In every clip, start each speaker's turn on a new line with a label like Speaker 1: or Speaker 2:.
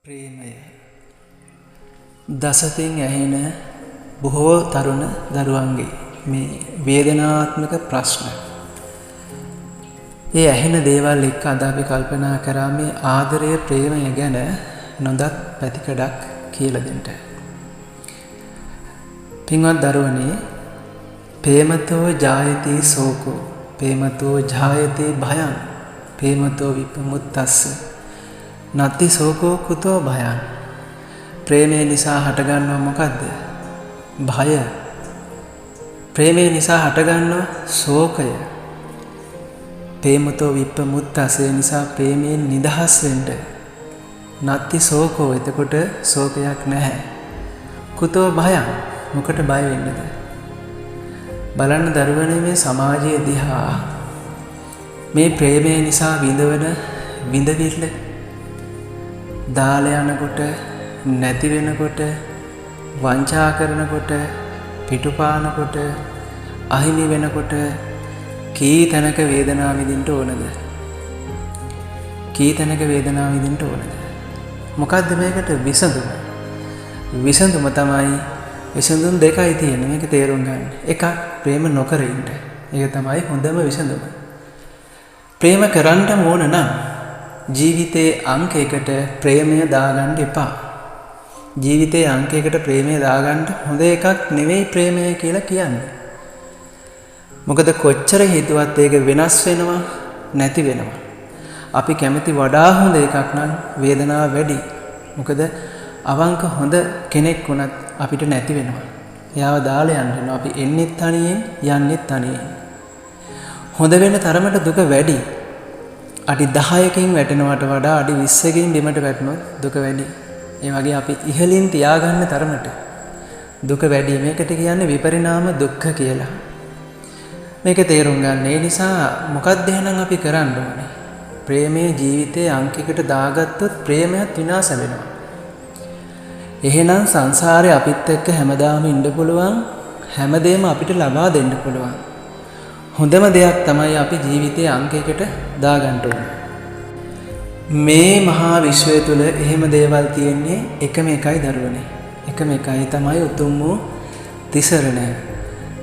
Speaker 1: ප්‍රේමය දසතින් ඇහෙන බොහෝ තරුණ දරුවන්ගේ මේ වේදනාත්මක ප්‍රශ්න. ඒ ඇහෙන දේවල් එක්ක අද අපි කල්පනා කරා මේ ආදරය ප්‍රේමය ගැන නොදත් පැතිකඩක් කියලා දෙන්න. පින්වත් දරුවනේ, ප්‍රේමතෝ ජායති සෝකෝ, ප්‍රේමතෝ ජායති භයං, ප්‍රේමතෝ විපමුත්තස්ස නත්ති සෝකෝ කුතෝ භයං. ප්‍රේමය නිසා හටගන්නවා මොකද්ද? භය. ප්‍රේමය නිසා හටගන්නවා ශෝකය. ප්‍රේමතෝ විපමුත්තස්ස නිසා ප්‍රේමයෙන් නිදහස් වෙන්න. නත්ති සෝකෝ, එතකොට ශෝකයක් නැහැ. කුතෝ භයං, මොකට බය වෙන්නද? බලන්න දරුවනේ, මේ සමාජයේ දිහා මේ ප්‍රේමය නිසා විඳවන විඳවිල්ල දාලා යනකොට, නැති වෙනකොට, වංචා කරනකොට, පිටුපානකොට, අහිමි වෙනකොට කී තැනක වේදනාව විඳින්න ඕනද? කී තැනක වේදනාව විඳින්න ඕනද? මොකද්ද මේකට විසඳුම? විසඳුම තමයි, විසඳුම් දෙකයි තියෙන්නේ. මේක තේරුම් ගන්න. එකක්, ප්‍රේම නොකර ඉන්න. ඒක තමයි හොඳම විසඳුම. ප්‍රේම කරන්න ඕන නම් ජීවිතයේ අංකයකට ප්‍රේමය දාගන්න එපා. ජීවිතයේ අංකයකට ප්‍රේමය දාගන්න හොඳ එකක් නෙවෙයි ප්‍රේමය කියලා කියන්නේ. මොකද කොච්චර හිතුවත් ඒක වෙනස් වෙනවා, නැති වෙනවා. අපි කැමති වඩා හොඳ එකක් නම් වේදනාව වැඩි. මොකද අවංක හොඳ කෙනෙක් වුණත් අපිට නැති වෙනවා. එයාව දාලා යන්න වෙනවා. අපි එන්නෙත් තනියෙන්, යන්නෙත් තනියෙන්. හොඳ වෙන තරමට දුක වැඩි. අඩි 10කින් වැටෙනවට වඩා අඩි 20කින් බිමට වැටුණොත් දුක වැඩි. ඒ වගේ අපි ඉහළින් තියාගන්න තරමට දුක වැඩි. මේකට කියන්නේ විපරිණාම දුක්ඛ කියලා. මේක තේරුම් ගන්න. ඒ නිසා මොකක්ද එහෙනම් අපි කරන්න ඕනේ? ප්‍රේමයේ ජීවිතයේ අංකයකට දාගත්තොත් ප්‍රේමයත් විනාශ වෙනවා. එහෙනම් සංසාරේ අපිත් එක්ක හැමදාම ඉන්න පුළුවන්, හැමදේම අපිට ලබා දෙන්න පුළුවන් හොඳම දෙයක් තමයි අපි ජීවිතයේ අංකයකට දාගන්න ඕනේ. මේ මහා විශ්වය තුල එහෙම දේවල් තියෙන්නේ එකම එකයි දරුවනේ. එකම එකයි තමයි උතුම් වූ තිසරණය.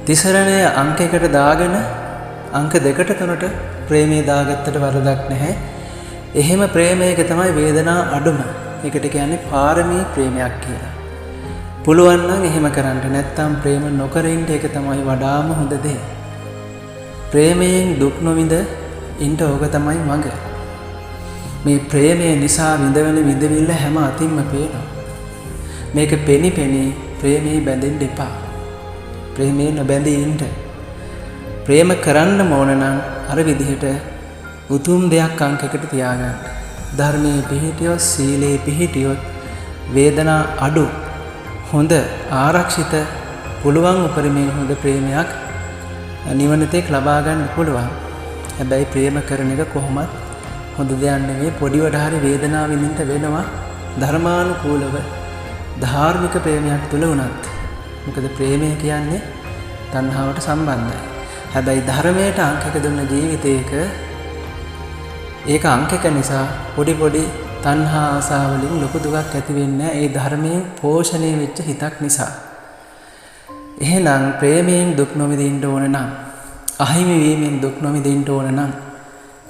Speaker 1: තිසරණය අංකයකට දාගෙන අංක 2ට 3ට ප්‍රේමය දාගත්තට වරදක් නැහැ. එහෙම ප්‍රේමයක තමයි වේදනා අඩුම. ඒකට කියන්නේ පාරමී ප්‍රේමයක් කියලා. පුළුවන් නම් එහෙම කරන්න. නැත්නම් ප්‍රේම නොකර ඉන්න එක තමයි වඩාම හොඳ දේ. ප්‍රේමයෙන් දුක් නොවිඳ ඉන්න ඕක තමයි මඟ. මේ ප්‍රේමය නිසා විඳවන විඳවිල්ල හැම අතින්ම පේනවා. මේක පෙනි ප්‍රේමයේ බැඳෙන්න එපා. ප්‍රේමයේ නොබැඳී ඉන්න. ප්‍රේම කරන්න ඕන නම් අර විදිහට උතුම් දෙයක් අංකයකට තියාගන්න. ධර්මයේ පිහිටියොත්, සීලයේ පිහිටියොත් වේදනා අඩු, හොඳ, ආරක්ෂිත, පුළුවන් උපරිමයෙන් හොඳ ප්‍රේමයක් නිවනතෙක් ලබා ගන්න පුළුවන්. හැබැයි ප්‍රේම කරන එක කොහොමත් හොඳ දෙයක් නෙවෙයි. පොඩිවට හරි වේදනාව විඳින්න වෙනවා, ධර්මානුකූලව ධාර්මික ප්‍රේමයක් තුල උනත්. මොකද ප්‍රේමය කියන්නේ තණ්හාවට සම්බන්ධයි. හැබැයි ධර්මයට අංකක දුන්න ජීවිතයක ඒක අංකක නිසා පොඩි තණ්හා ආසාවලින් ලොකු දුකක් ඇති වෙන්නේ ඒ ධර්මයෙන් පෝෂණය වෙච්ච හිතක් නිසා. එහෙනම් ප්‍රේමයෙන් දුක් නොවිඳින්න ඕන නම්, අහිමි වීමෙන් දුක් නොවිඳින්න ඕන නම්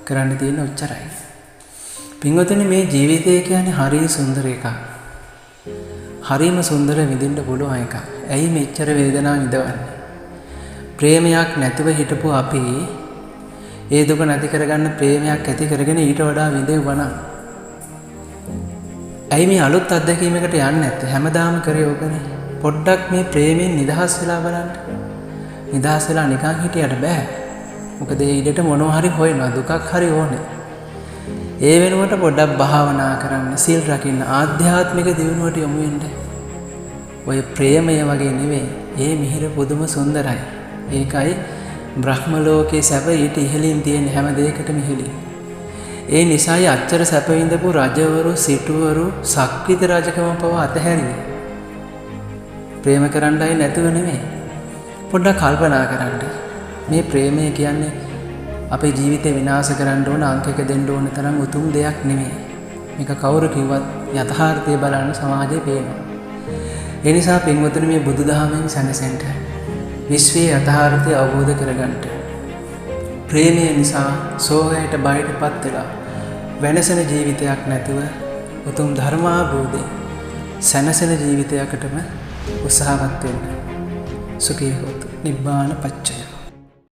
Speaker 1: කරන්න තියෙන උච්චරයි. පින්වතුනි, මේ ජීවිතය කියන්නේ හරි සුන්දර එකක්. හරිම සුන්දර විඳින්න පුළුවන් එකක්. ඇයි මෙච්චර වේදනාව විඳවන්නේ? ප්‍රේමයක් නැතුව හිටපු අපි ඒ දුක නැති කරගන්න ප්‍රේමයක් ඇති කරගෙන ඊට වඩා විඳෙවුවා නම් ඇයි මේ අලුත් අත්දැකීමකට යන්නේ නැත්තේ? හැමදාම කරේ ඕකනේ. පොඩ්ඩක් මේ ප්‍රේමයෙන් නිදහස් වෙලා බලන්න. නිදහස් වෙලා නිකන් හිටියට බෑ. මොකද ඒ ඉඩට මොනවා හරි හොයනවා, දුකක් හරි ඕනේ. ඒ වෙනුවට පොඩ්ඩක් භාවනා කරන්න, සීල් රකින්න, ආධ්‍යාත්මික දියුණුවට යොමු වෙන්න. ඔය ප්‍රේමය වගේ නෙවෙයි. ඒ මිහිර පුදුම සුන්දරයි. ඒකයි බ්‍රහ්ම ලෝකයේ සැප ඊට ඉහළින් තියෙන හැම දෙයකටම ඉහළින්. ඒ නිසායි අච්චර සැප විඳපු රජවරු, සිටුවරු, සක්විත රජකම පවා අතහැරියේ. ප්‍රේම කරන්නයි නැතුව නෙමෙයි. පොඩ්ඩක් කල්පනා කරන්න. මේ ප්‍රේමය කියන්නේ අපේ ජීවිතේ විනාශ කරන්න ඕන, අංකයක දෙන්න ඕන තරම් උතුම් දෙයක් නෙමෙයි. මේක කවුරු කිව්වත් යථාර්ථය බලන්න සමාජයේ පේනවා. ඒ නිසා පින්වතුනි මේ බුදුදහමෙන් සැනසෙන්න විශ්වයේ යථාර්ථය අවබෝධ කරගන්න ප්‍රේමය නිසා සෝහයට බයටපත් වෙලා වෙනසන ජීවිතයක් නැතුව උතුම් ධර්මාභෝධය සැනසෙන ජීවිතයකටම උත්සාහවත් වෙන්න. සුඛී හොතු නිබ්බාන පච්චය.